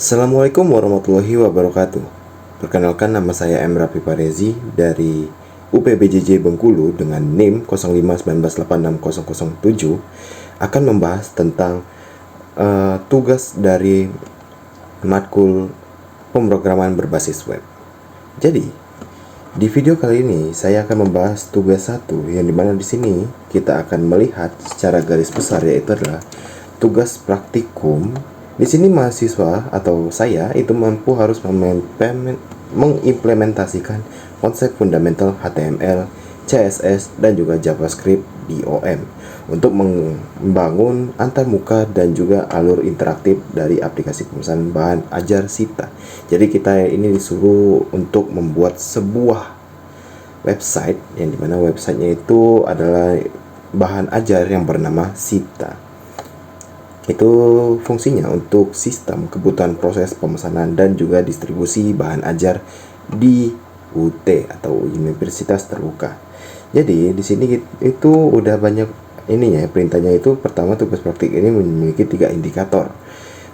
Assalamualaikum warahmatullahi wabarakatuh. Perkenalkan, nama saya M. Rafi Parezi dari UPBJJ Bengkulu dengan NIM 0519860007 akan membahas tentang tugas dari matkul pemrograman berbasis web. Jadi, di video kali ini saya akan membahas tugas 1 yang dimana di sini kita akan melihat secara garis besar, yaitu adalah tugas praktikum. Di sini mahasiswa atau saya itu mampu harus mengimplementasikan konsep fundamental HTML, CSS, dan juga JavaScript DOM untuk membangun antarmuka dan juga alur interaktif dari aplikasi pemesanan bahan ajar Sita. Jadi kita ini disuruh untuk membuat sebuah website yang dimana websitenya itu adalah bahan ajar yang bernama Sita. Itu fungsinya untuk sistem kebutuhan proses pemesanan dan juga distribusi bahan ajar di UT atau Universitas Terbuka. Jadi di sini itu udah banyak ininya, perintahnya itu. Pertama, tugas praktik ini memiliki 3 indikator.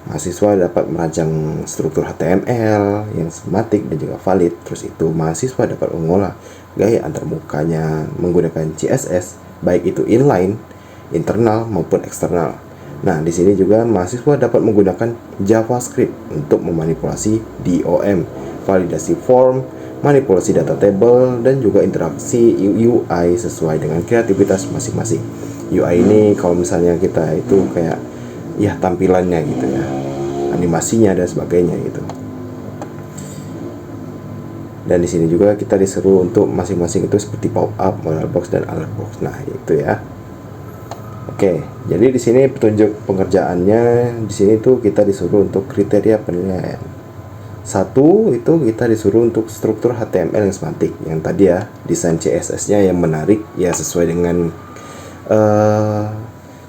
Mahasiswa dapat merancang struktur HTML yang skematik dan juga valid. Terus itu mahasiswa dapat mengolah gaya antarmukanya menggunakan CSS, baik itu inline, internal maupun eksternal. Nah, di sini juga mahasiswa dapat menggunakan JavaScript untuk memanipulasi DOM, validasi form, manipulasi data table, dan juga interaksi UI sesuai dengan kreativitas masing-masing. UI ini kalau misalnya kita itu kayak ya tampilannya gitu ya, animasinya dan sebagainya gitu. Dan di sini juga kita disuruh untuk masing-masing itu seperti pop-up, modal box, dan alert box. Nah, itu ya. Oke, jadi di sini petunjuk pengerjaannya, di sini tuh kita disuruh untuk kriteria penilaian. 1 itu kita disuruh untuk struktur HTML yang semantik, yang tadi ya, desain CSS-nya yang menarik ya sesuai dengan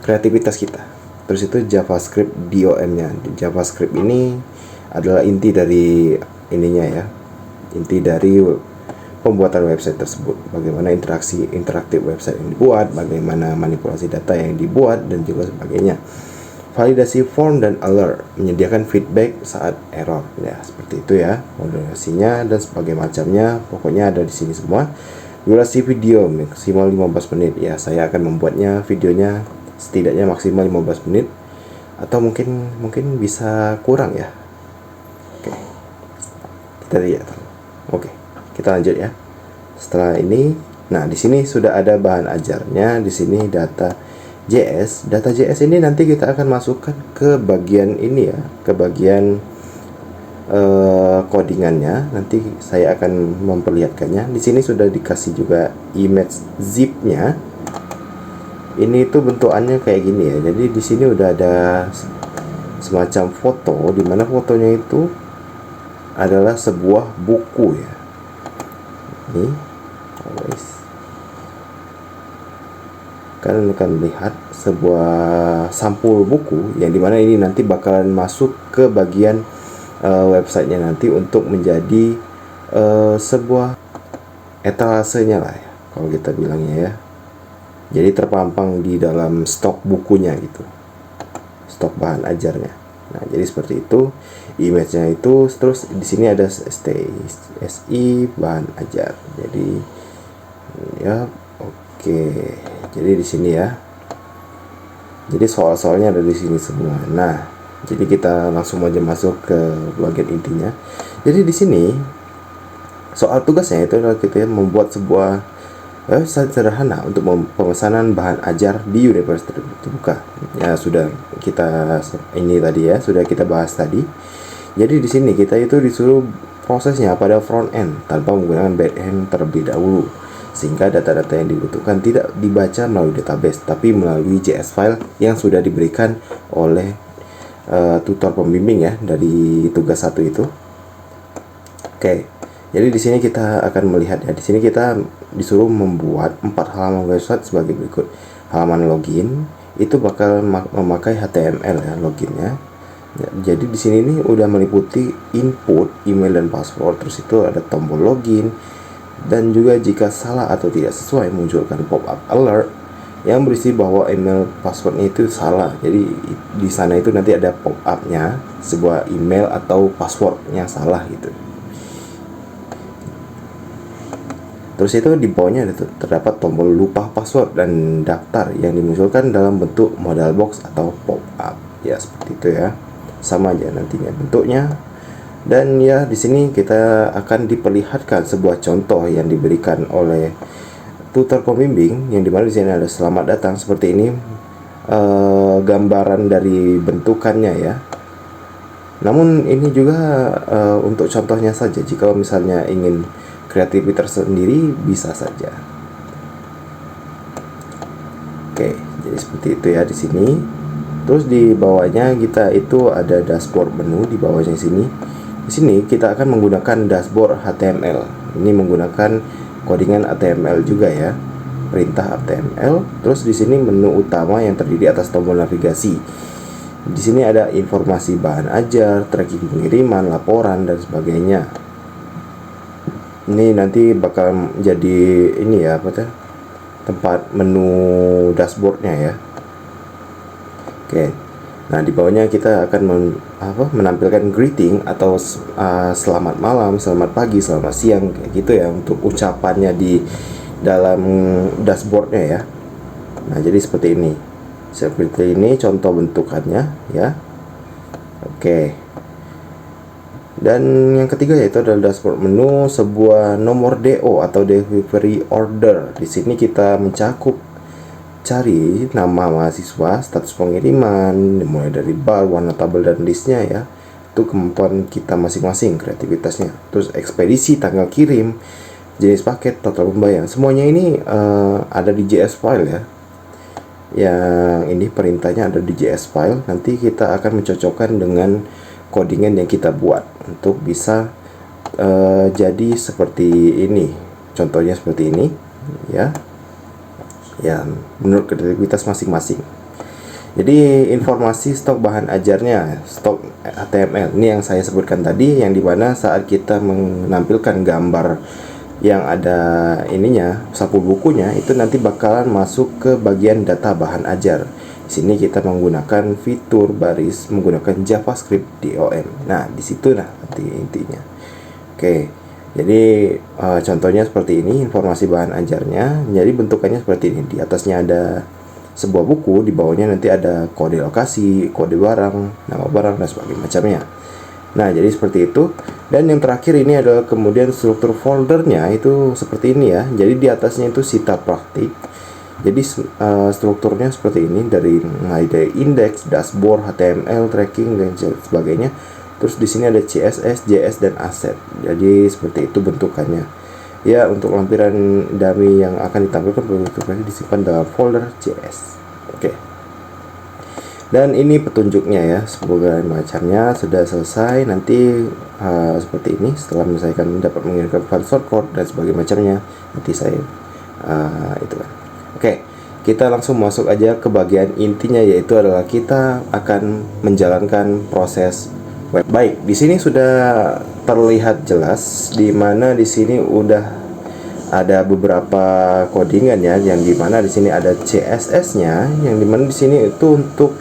kreativitas kita. Terus itu JavaScript DOM-nya. JavaScript ini adalah inti dari ininya ya, inti dari pembuatan website tersebut, bagaimana interaktif website yang dibuat, bagaimana manipulasi data yang dibuat, dan juga sebagainya. Validasi form dan alert, menyediakan feedback saat error ya, seperti itu ya, moderasinya dan sebagainya macamnya, pokoknya ada di sini semua. Durasi video maksimal 15 menit ya, saya akan membuatnya videonya setidaknya maksimal 15 menit atau mungkin bisa kurang ya. Oke, kita lihat. Oke, kita lanjut ya. Setelah ini, nah di sini sudah ada bahan ajarnya. Di sini data JS. Data JS ini nanti kita akan masukkan ke bagian ini ya, ke bagian codingannya. Nanti saya akan memperlihatkannya. Di sini sudah dikasih juga image zip-nya. Ini tuh bentukannya kayak gini ya. Jadi di sini udah ada semacam foto, di mana fotonya itu adalah sebuah buku ya. Ini kalian akan lihat sebuah sampul buku yang dimana ini nanti bakalan masuk ke bagian websitenya nanti untuk menjadi sebuah etalasenya lah ya, kalau kita bilangnya ya. Jadi terpampang di dalam stok bukunya gitu, stok bahan ajarnya. Nah, jadi seperti itu image-nya itu. Terus di sini ada SI bahan ajar. Jadi ya, oke. Jadi di sini ya. Jadi soal-soalnya ada di sini semua. Nah, jadi kita langsung aja masuk ke bagian intinya. Jadi di sini soal tugasnya itu adalah kita membuat sebuah website sederhana untuk pemesanan bahan ajar di Universitas Terbuka. Ya, sudah kita ini tadi ya, sudah kita bahas tadi. Jadi di sini kita itu disuruh prosesnya pada front end tanpa menggunakan back end terlebih dahulu, sehingga data-data yang dibutuhkan tidak dibaca melalui database tapi melalui JS file yang sudah diberikan oleh tutor pembimbing ya dari tugas 1 itu. Oke. Jadi di sini kita akan melihat ya, di sini kita disuruh membuat 4 halaman website sebagai berikut. Halaman login itu bakal memakai HTML ya, loginnya. Ya, jadi di sini nih udah meliputi input, email dan password. Terus itu ada tombol login, dan juga jika salah atau tidak sesuai munculkan pop-up alert. yang berisi bahwa email passwordnya itu salah. Jadi di sana itu nanti ada pop-up-nya sebuah email atau password yang salah gitu. Terus itu di bawahnya terdapat tombol lupa password dan daftar yang dimunculkan dalam bentuk modal box atau pop-up. Ya seperti itu ya. Sama aja nantinya bentuknya. Dan ya di sini kita akan diperlihatkan sebuah contoh yang diberikan oleh tutor pembimbing, yang dimana di sini ada selamat datang seperti ini, gambaran dari bentukannya ya. Namun ini juga untuk contohnya saja. Jika misalnya ingin kreativitas sendiri bisa saja. Oke, jadi seperti itu ya di sini. Terus di bawahnya kita itu ada dashboard menu di bawahnya sini. Di sini kita akan menggunakan dashboard HTML. Ini menggunakan codingan HTML juga ya. Perintah HTML. Terus di sini menu utama yang terdiri atas tombol navigasi. Di sini ada informasi bahan ajar, tracking pengiriman, laporan dan sebagainya. Ini nanti bakal jadi ini ya tempat menu dashboardnya ya. Oke. Nah di bawahnya kita akan menampilkan greeting atau selamat malam, selamat pagi, selamat siang kayak gitu ya untuk ucapannya di dalam dashboardnya ya. Nah jadi seperti ini contoh bentukannya ya. Oke. Dan yang ketiga yaitu adalah dashboard menu sebuah nomor DO atau delivery order. Di sini kita mencakup cari nama mahasiswa, status pengiriman, mulai dari bar, warna tabel dan listnya ya. Itu kemampuan kita masing-masing, kreativitasnya. Terus ekspedisi, tanggal kirim, jenis paket, total pembayaran. Semuanya ini ada di JS file ya. Yang ini perintahnya ada di JS file. Nanti kita akan mencocokkan dengan codingan yang kita buat untuk bisa jadi seperti ini. Contohnya seperti ini ya. Ya, menurut kreativitas masing-masing. Jadi informasi stok bahan ajarnya, stok HTML ini yang saya sebutkan tadi, yang dimana saat kita menampilkan gambar yang ada ininya, sapu bukunya, itu nanti bakalan masuk ke bagian data bahan ajar. Di sini kita menggunakan fitur baris menggunakan JavaScript DOM. Nah, di situ nanti intinya. Oke. Jadi contohnya seperti ini, informasi bahan ajarnya. Jadi bentukannya seperti ini. Di atasnya ada sebuah buku, di bawahnya nanti ada kode lokasi, kode barang, nama barang dan sebagainya macamnya. Nah, jadi seperti itu. Dan yang terakhir ini adalah kemudian struktur foldernya itu seperti ini ya. Jadi di atasnya itu sita praktik. Jadi strukturnya seperti ini, dari mulai dari index, dashboard, HTML, tracking dan sebagainya. Terus di sini ada CSS, JS dan asset. Jadi seperti itu bentukannya. Ya, untuk lampiran dummy yang akan ditampilkan bentukannya disimpan dalam folder JS. Oke. Dan ini petunjuknya ya, semoga macamnya sudah selesai. Nanti seperti ini, setelah menyelesaikan dapat mengirimkan file shortcode dan sebagainya macamnya, nanti saya itu kan. Oke, kita langsung masuk aja ke bagian intinya, yaitu adalah kita akan menjalankan proses web. Baik, di sini sudah terlihat jelas di mana di sini udah ada beberapa codingan ya, yang dimana di sini ada CSS-nya, yang dimana di sini itu untuk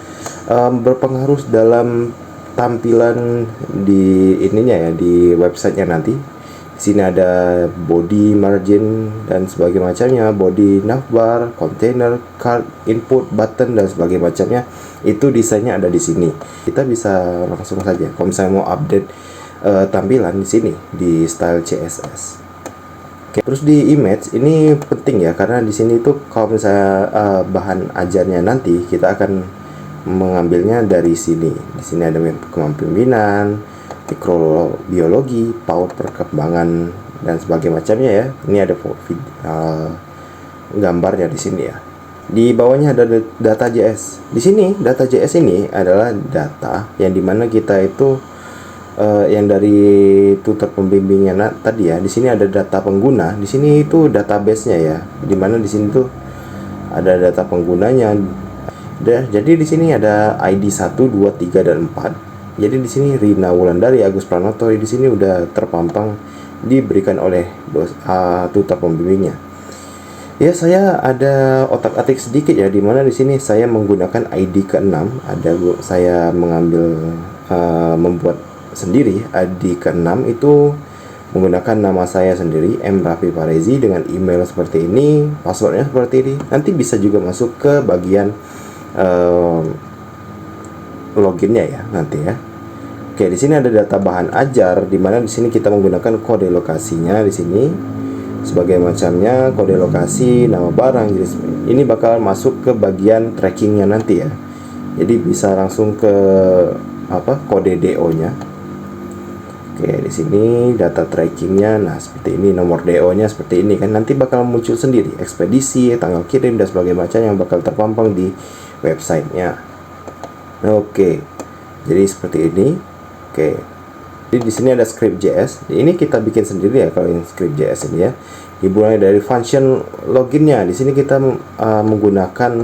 berpengaruh dalam tampilan di ininya ya, di websitenya nanti. Di sini ada body, margin dan sebagainya macamnya, body, navbar, container, card, input, button dan sebagainya macamnya. Itu desainnya ada di sini. Kita bisa langsung saja kalau misalnya mau update tampilan di sini di style CSS. Oke, terus di image ini penting ya, karena di sini tuh kalau misalnya bahan ajarnya nanti kita akan mengambilnya dari sini. Di sini ada kepemimpinan, mikrobiologi, PAUD perkembangan dan sebagainya macamnya ya. Ini ada gambarnya di sini ya. Di bawahnya ada data JS. Di sini data JS ini adalah data yang dimana kita itu yang dari tutor pembimbingnya tadi ya. Di sini ada data pengguna. Di sini itu database-nya ya. Dimana di sini tuh ada data penggunanya. Jadi di sini ada ID 1, 2, 3 dan 4. Jadi di sini Rina Wulandari, Agus Pranoto di sini udah terpampang diberikan oleh tutor pembimbingnya. Ya, saya ada otak-atik sedikit ya, dimana di sini saya menggunakan ID ke-6. Saya mengambil membuat sendiri ID ke-6 itu menggunakan nama saya sendiri, M. Raffi Parezi, dengan email seperti ini, passwordnya seperti ini. Nanti bisa juga masuk ke bagian loginnya ya nanti ya. Oke, di sini ada data bahan ajar, dimana di sini kita menggunakan kode lokasinya di sini. Sebagai macamnya, kode lokasi, nama barang, jenis ini bakal masuk ke bagian trackingnya nanti ya. Jadi bisa langsung ke kode DO nya. Oke, di sini data trackingnya, nah seperti ini, nomor DO nya seperti ini kan, nanti bakal muncul sendiri ekspedisi, tanggal kirim dan sebagainya macam yang bakal terpampang di websitenya. Oke, jadi seperti ini. Oke. Jadi di sini ada script.js. Ini kita bikin sendiri ya kalau yang script.js ini ya. Dimulai dari function loginnya. Di sini kita menggunakan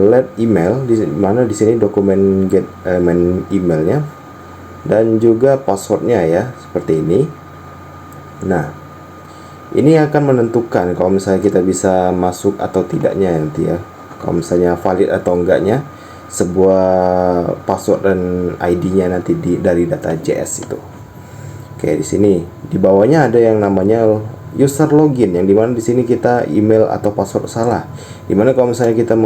let email, di mana di sini dokumen get elemen emailnya dan juga passwordnya ya seperti ini. Nah, ini akan menentukan kalau misalnya kita bisa masuk atau tidaknya nanti ya. Kalau misalnya valid atau enggaknya sebuah password dan ID-nya nanti dari data JS itu. Oke, di sini di bawahnya ada yang namanya user login, yang dimana di sini kita email atau password salah. Dimana kalau misalnya kita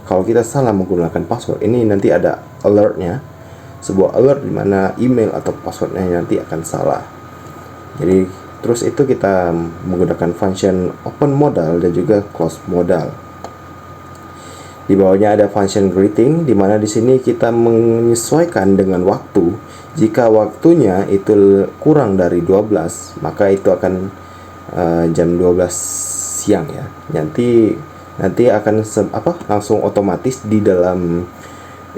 kalau kita salah menggunakan password ini, nanti ada alertnya, sebuah alert dimana email atau passwordnya nanti akan salah. Jadi terus itu kita menggunakan function open modal dan juga close modal. Di bawahnya ada function greeting, di mana di sini kita menyesuaikan dengan waktu. Jika waktunya itu kurang dari 12, maka itu akan jam 12 siang ya. Nanti akan langsung otomatis di dalam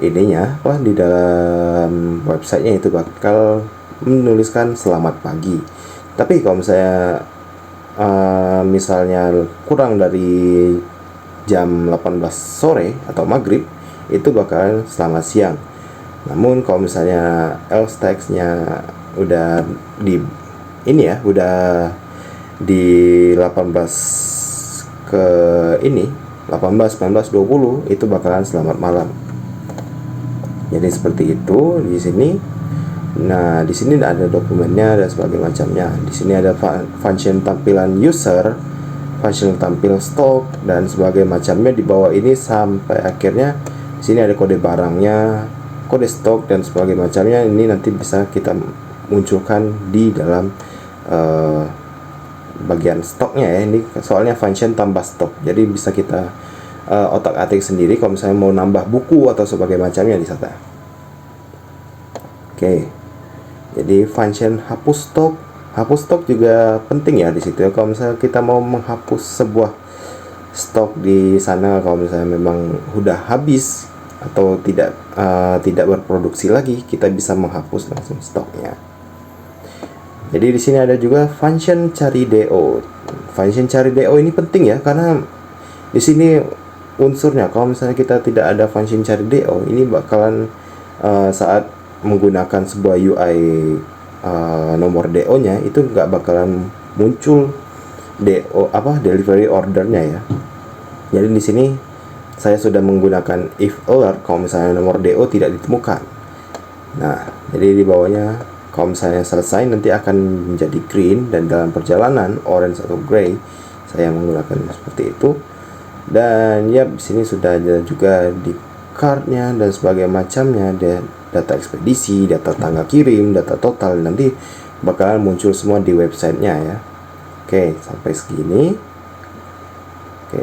ininya di dalam websitenya itu bakal menuliskan selamat pagi. Tapi kalau misalnya kurang dari jam 18 sore atau maghrib, itu bakalan selamat siang. Namun kalau misalnya else text-nya udah di udah di 18 ke 18, 19, 20, itu bakalan selamat malam. Jadi seperti itu di sini. Nah, di sini ada dokumennya dan sebagainya macamnya. Di sini ada function tampilan user, function tampil stok dan sebagainya macamnya di bawah ini sampai akhirnya. Di sini ada kode barangnya, kode stok dan sebagainya macamnya. Ini nanti bisa kita munculkan di dalam bagian stoknya ya. Ini soalnya function tambah stok, jadi bisa kita otak-atik sendiri kalau misalnya mau nambah buku atau sebagainya macamnya di sana. Oke, jadi function hapus stok juga penting ya di situ ya. Kalau misalnya kita mau menghapus sebuah stok di sana, kalau misalnya memang udah habis atau tidak berproduksi lagi, kita bisa menghapus langsung stoknya. Jadi di sini ada juga function cari DO. Function cari DO ini penting ya, karena di sini unsurnya kalau misalnya kita tidak ada function cari DO, ini bakalan saat menggunakan sebuah UI nomor DO-nya itu nggak bakalan muncul delivery ordernya ya. Jadi di sini saya sudah menggunakan if alert kalau misalnya nomor DO tidak ditemukan. Nah, jadi di bawahnya kalau misalnya selesai nanti akan menjadi green, dan dalam perjalanan orange atau gray. Saya menggunakan seperti itu. Dan ya di sini sudah ada juga di cardnya dan sebagainya macamnya, ada data ekspedisi, data tanggal kirim, data total, nanti bakalan muncul semua di websitenya ya. Oke, sampai segini. Oke,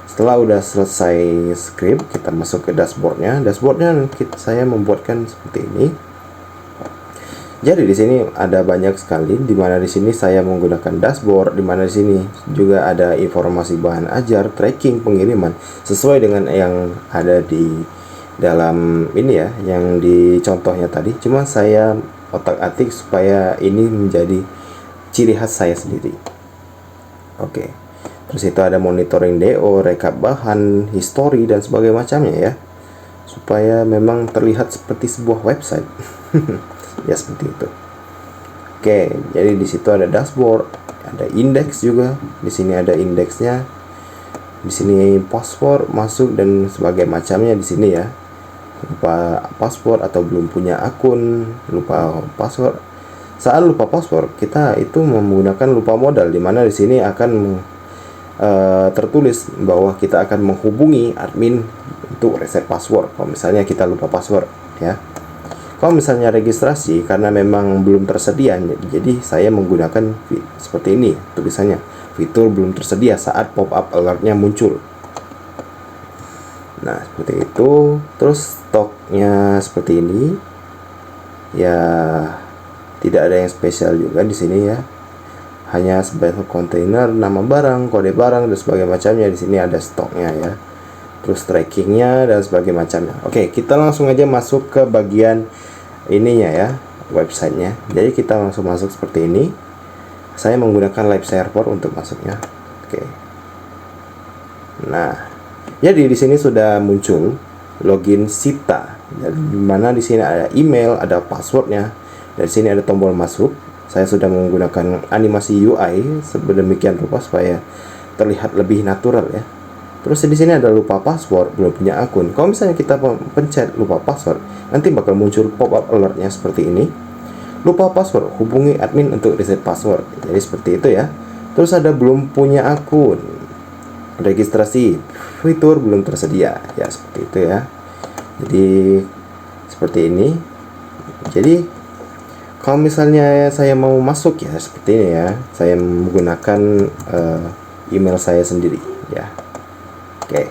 setelah udah selesai script, kita masuk ke dashboardnya. Saya membuatkan seperti ini. Jadi di sini ada banyak sekali, di mana di sini saya menggunakan dashboard, di mana di sini juga ada informasi bahan ajar, tracking, pengiriman sesuai dengan yang ada di dalam ini ya, yang di contohnya tadi. Cuma saya otak-atik supaya ini menjadi ciri khas saya sendiri. Oke. Terus itu ada monitoring DO, rekap bahan, history dan sebagainya macamnya ya. Supaya memang terlihat seperti sebuah website. Ya seperti itu. Oke, jadi di situ ada dashboard, ada indeks juga. Di sini ada indeksnya. Di sini password masuk dan sebagai macamnya di sini ya. Lupa password atau belum punya akun, lupa password. Saat lupa password, kita itu menggunakan lupa modal, di mana di sini akan tertulis bahwa kita akan menghubungi admin untuk reset password kalau misalnya kita lupa password ya. Kalau misalnya registrasi, karena memang belum tersedia, jadi saya menggunakan seperti ini tulisannya, fitur belum tersedia saat pop-up alertnya muncul. Nah, seperti itu. Terus stoknya seperti ini ya, tidak ada yang spesial juga di sini ya, hanya sebagai kontainer, nama barang, kode barang dan sebagainya macamnya. Di sini ada stoknya ya, terus trackingnya dan sebagainya macamnya. Oke, kita langsung aja masuk ke bagian ininya ya, websitenya. Jadi kita langsung masuk seperti ini. Saya menggunakan live server untuk masuknya. Oke. Nah, jadi di sini sudah muncul login Sipta, di mana di sini ada email, ada passwordnya, dan di sini ada tombol masuk. Saya sudah menggunakan animasi UI sedemikian rupa supaya terlihat lebih natural ya. Terus di sini ada lupa password, belum punya akun. Kalau misalnya kita pencet lupa password, nanti bakal muncul pop-up alertnya seperti ini. Lupa password, hubungi admin untuk reset password. Jadi seperti itu ya. Terus ada belum punya akun, registrasi, fitur belum tersedia ya, seperti itu ya. Jadi seperti ini. Jadi kalau misalnya saya mau masuk ya seperti ini ya, saya menggunakan email saya sendiri ya. Oke.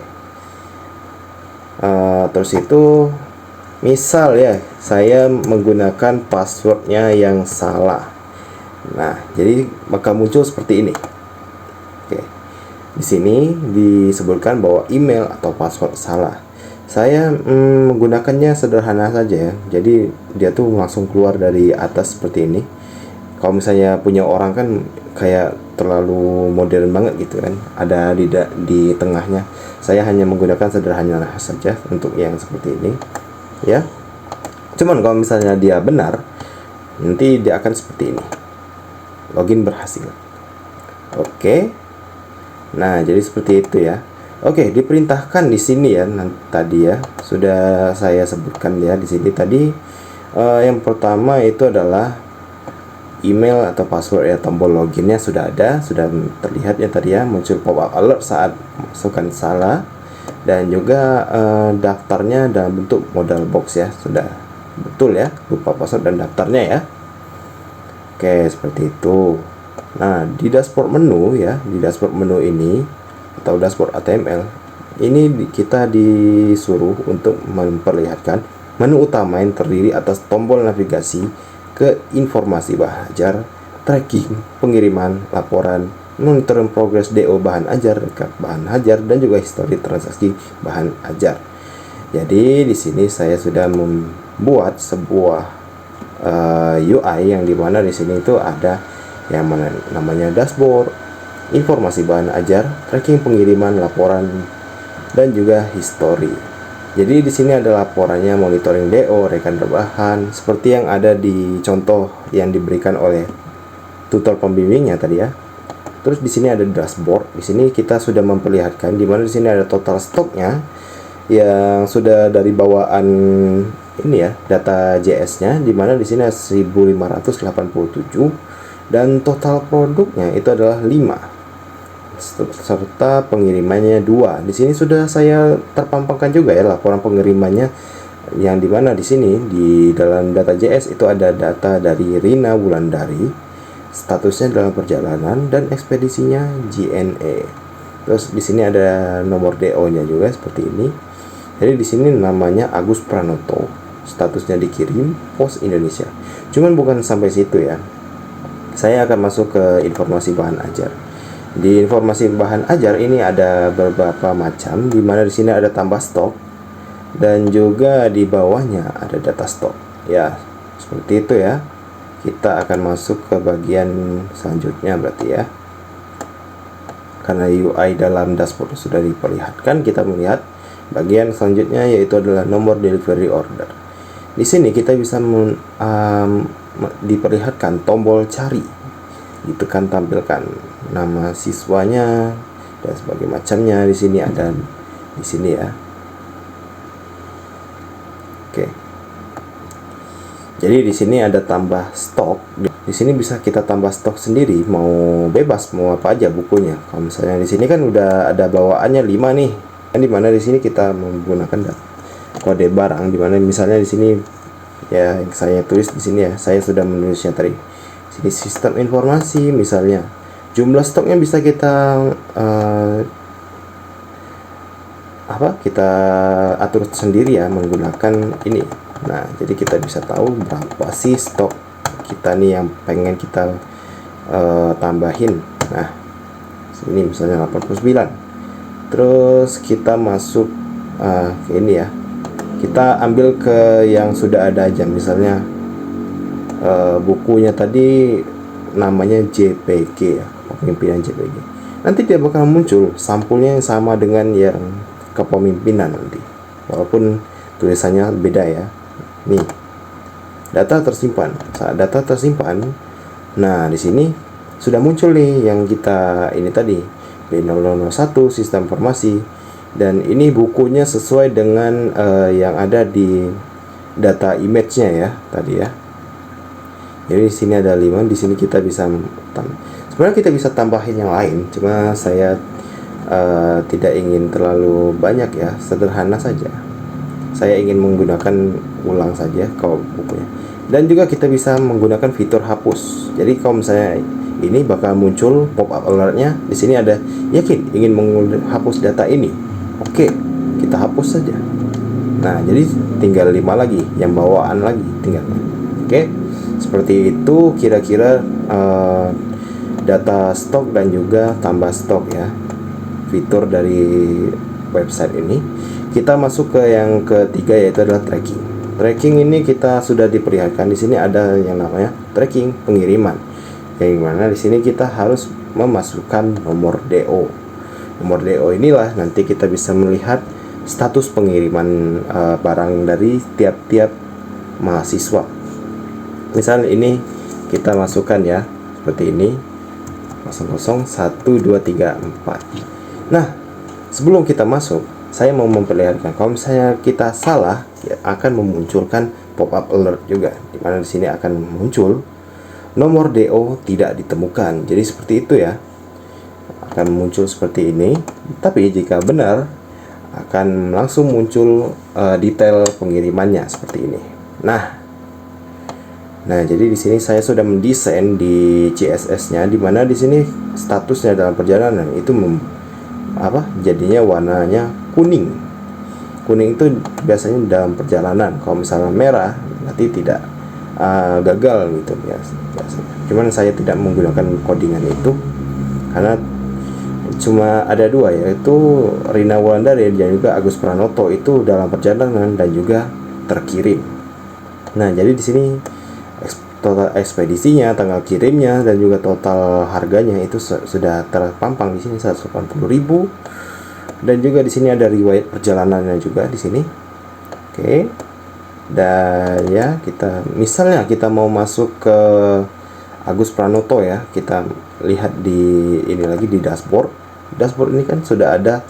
Terus itu misal ya, saya menggunakan passwordnya yang salah. Nah, jadi bakal muncul seperti ini. Oke. Di sini disebutkan bahwa email atau password salah. Saya menggunakannya sederhana saja ya. Jadi dia tuh langsung keluar dari atas seperti ini. Kalau misalnya punya orang kan kayak terlalu modern banget gitu kan, ada di tengahnya. Saya hanya menggunakan sederhana saja untuk yang seperti ini ya. Cuman kalau misalnya dia benar, nanti dia akan seperti ini. Login berhasil. Oke. Nah, jadi seperti itu ya. Oke, diperintahkan di sini ya, tadi ya sudah saya sebutkan ya di sini tadi. Yang pertama itu adalah email atau password ya, tombol loginnya sudah ada, sudah terlihat ya tadi ya, muncul pop-up alert saat masukkan salah, dan juga daftarnya dalam bentuk modal box ya, sudah betul ya, lupa password dan daftarnya ya. Oke, seperti itu. Nah, di dashboard menu ya, di dashboard menu ini atau dashboard HTML ini kita disuruh untuk memperlihatkan menu utama yang terdiri atas tombol navigasi ke informasi bahan ajar, tracking, pengiriman, laporan, monitoring progress DO bahan ajar, rekap bahan ajar, dan juga histori transaksi bahan ajar. Jadi di sini saya sudah membuat sebuah UI yang dimana di sini itu ada yang namanya dashboard, informasi bahan ajar, tracking pengiriman, laporan, dan juga histori. Jadi di sini ada laporannya, monitoring DO, rekan rebahan, seperti yang ada di contoh yang diberikan oleh tutor pembimbingnya tadi ya. Terus di sini ada dashboard. Di sini kita sudah memperlihatkan di mana di sini ada total stoknya yang sudah dari bawaan ini ya, data JS-nya, di mana di sini 1587 dan total produknya itu adalah 5. Serta pengirimannya 2. Di sini sudah saya terpampangkan juga ya laporan pengirimannya, yang dimana di sini di dalam data JS itu ada data dari Rina Wulandari, statusnya dalam perjalanan, dan ekspedisinya JNE. Terus di sini ada nomor DO-nya juga seperti ini. Jadi di sini namanya Agus Pranoto, statusnya dikirim Pos Indonesia. Cuman bukan sampai situ ya. Saya akan masuk ke informasi bahan ajar. Di informasi bahan ajar ini ada beberapa macam, di mana di sini ada tambah stok dan juga di bawahnya ada data stok. Ya, seperti itu ya. Kita akan masuk ke bagian selanjutnya berarti ya. Karena UI dalam dashboard sudah diperlihatkan, kita melihat bagian selanjutnya yaitu adalah nomor delivery order. Di sini kita bisa diperlihatkan tombol cari. ditekan tampilkan nama siswanya dan sebagainya macamnya. Di sini ada di sini ya. Oke. Jadi di sini ada tambah stok. Di sini bisa kita tambah stok sendiri, mau bebas mau apa aja bukunya. Kalau misalnya di sini kan udah ada bawaannya 5 nih. Kan dimana di sini kita menggunakan kode barang, dimana misalnya di sini ya yang saya tulis di sini ya, saya sudah menulisnya tadi. Sini sistem informasi misalnya. Jumlah stoknya bisa kita kita atur sendiri ya menggunakan ini. Nah, jadi kita bisa tahu berapa sih stok kita nih yang pengen kita tambahin. Nah, sini misalnya 89. Terus kita masuk ke ini ya. Kita ambil ke yang sudah ada aja. Misalnya bukunya tadi namanya JPG ya, kepemimpinan JPG. Nanti dia bakal muncul sampulnya yang sama dengan yang kepemimpinan nanti. Walaupun tulisannya beda ya. Nih, data tersimpan. Saat data tersimpan, nah di sini sudah muncul nih yang kita ini tadi B001 sistem informasi, dan ini bukunya sesuai dengan yang ada di data image-nya ya tadi ya. Jadi di sini ada 5, di sini kita bisa sebenarnya kita bisa tambahin yang lain, cuma saya tidak ingin terlalu banyak ya, sederhana saja. Saya ingin menggunakan ulang saja kalau bukunya. Dan juga kita bisa menggunakan fitur hapus. Jadi kalau misalnya ini bakal muncul pop-up alertnya, di sini ada yakin ingin menghapus data ini. Oke, kita hapus saja. Nah, jadi tinggal 5 lagi, yang bawaan lagi tinggal. Oke, seperti itu kira-kira data stok dan juga tambah stok ya, fitur dari website ini. Kita masuk ke yang ketiga, yaitu adalah tracking. Tracking ini kita sudah diperlihatkan di sini ada yang namanya tracking pengiriman. Yang mana di sini kita harus memasukkan nomor DO. Nomor DO inilah nanti kita bisa melihat status pengiriman barang dari tiap-tiap mahasiswa. Misalnya ini kita masukkan ya, seperti ini 001234. Nah, sebelum kita masuk, saya mau memperlihatkan kalau misalnya kita salah ya, akan memunculkan pop-up alert juga, dimana di sini akan muncul nomor DO tidak ditemukan. Jadi seperti itu ya, akan muncul seperti ini. Tapi jika benar akan langsung muncul detail pengirimannya seperti ini. Nah, jadi di sini saya sudah mendesain di CSS-nya, dimana di sini statusnya dalam perjalanan itu jadinya warnanya kuning. Kuning itu biasanya dalam perjalanan. Kalau misalnya merah nanti tidak gagal gitu biasanya. Cuman saya tidak menggunakan codingan itu karena cuma ada 2, yaitu Rina Wulandari dan juga Agus Pranoto itu dalam perjalanan dan juga terkirim. Nah, jadi di sini total ekspedisinya, tanggal kirimnya, dan juga total harganya itu sudah terpampang di sini 180.000. Dan juga di sini ada riwayat perjalanannya juga di sini. Oke. Dan ya, misalnya kita mau masuk ke Agus Pranoto ya, kita lihat di ini lagi di dashboard. Dashboard ini kan sudah ada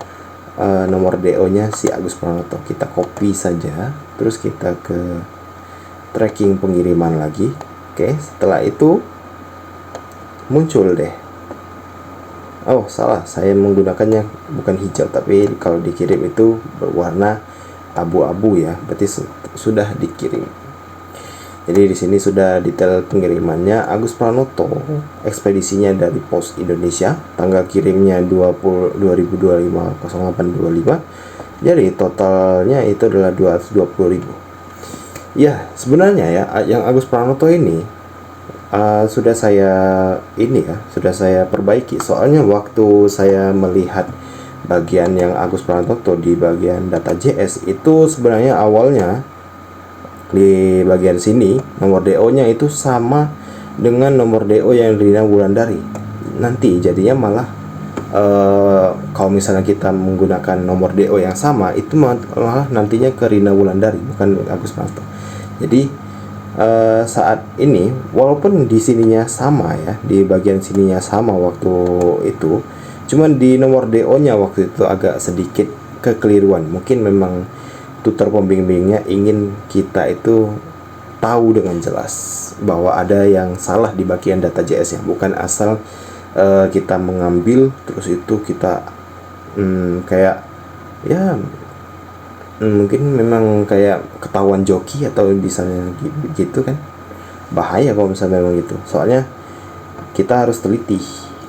nomor DO-nya si Agus Pranoto. Kita copy saja, terus kita ke tracking pengiriman lagi. Oke, setelah itu muncul deh. Oh, salah, saya menggunakannya bukan hijau, tapi kalau dikirim itu berwarna abu-abu ya, berarti sudah dikirim. Jadi di sini sudah detail pengirimannya Agus Pranoto, ekspedisinya dari Pos Indonesia, tanggal kirimnya 2025 Jadi totalnya itu adalah 220.000. Ya, sebenarnya ya yang Agus Pranoto ini sudah saya perbaiki. Soalnya waktu saya melihat bagian yang Agus Pranoto di bagian data JS itu sebenarnya awalnya di bagian sini nomor DO-nya itu sama dengan nomor DO yang Rina Wulandari. Nanti jadinya malah kalau misalnya kita menggunakan nomor DO yang sama itu malah nantinya ke Rina Wulandari, bukan Agus Pranoto. Jadi saat ini walaupun di sininya sama ya, di bagian sininya sama waktu itu, cuman di nomor DO nya waktu itu agak sedikit kekeliruan. Mungkin memang tutor pembimbingnya ingin kita itu tahu dengan jelas bahwa ada yang salah di bagian data JS nya, bukan asal kita mengambil terus itu kita kayak ya mungkin memang kayak ketahuan joki atau misalnya gitu kan, bahaya kalau misalnya memang gitu. Soalnya kita harus teliti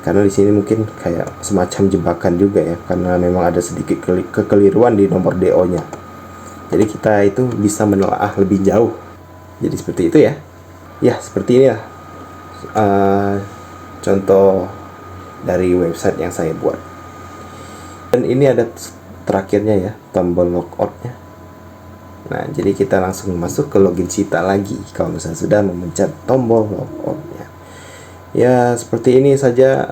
karena di sini mungkin kayak semacam jebakan juga ya, karena memang ada sedikit kekeliruan di nomor DO nya. Jadi kita itu bisa menelaah lebih jauh. Jadi seperti itu ya. Ya seperti ini ya contoh dari website yang saya buat. Dan ini ada terakhirnya ya, tombol logoutnya. Nah, jadi kita langsung masuk ke login Sita lagi kalau misalnya sudah memencet tombol logoutnya. Ya, seperti ini saja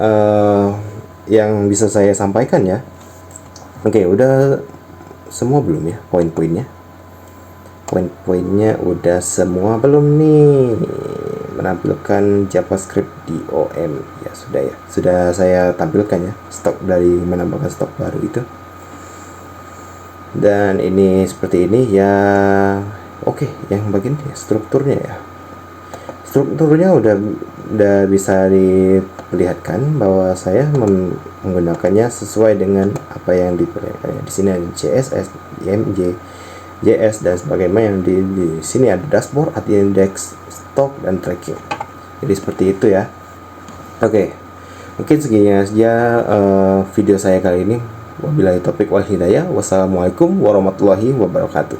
yang bisa saya sampaikan ya. Oke, udah semua belum ya poin-poinnya? Poin-poinnya udah semua belum nih? Menampilkan JavaScript DOM ya sudah ya, sudah saya tampilkan ya, stok dari menambahkan stok baru itu. Dan ini seperti ini ya. Oke, yang bagian ya, strukturnya ya, strukturnya udah bisa diperlihatkan bahwa saya menggunakannya sesuai dengan apa yang diperlihatkan. Di sini ada CSS, IMG, JS dan sebagainya. Yang di sini ada dashboard, ada index, stok dan tracking. Jadi seperti itu ya. Oke, mungkin segini saja video saya kali ini. Wabillahi taufiq wal hidayah. Wassalamualaikum warahmatullahi wabarakatuh.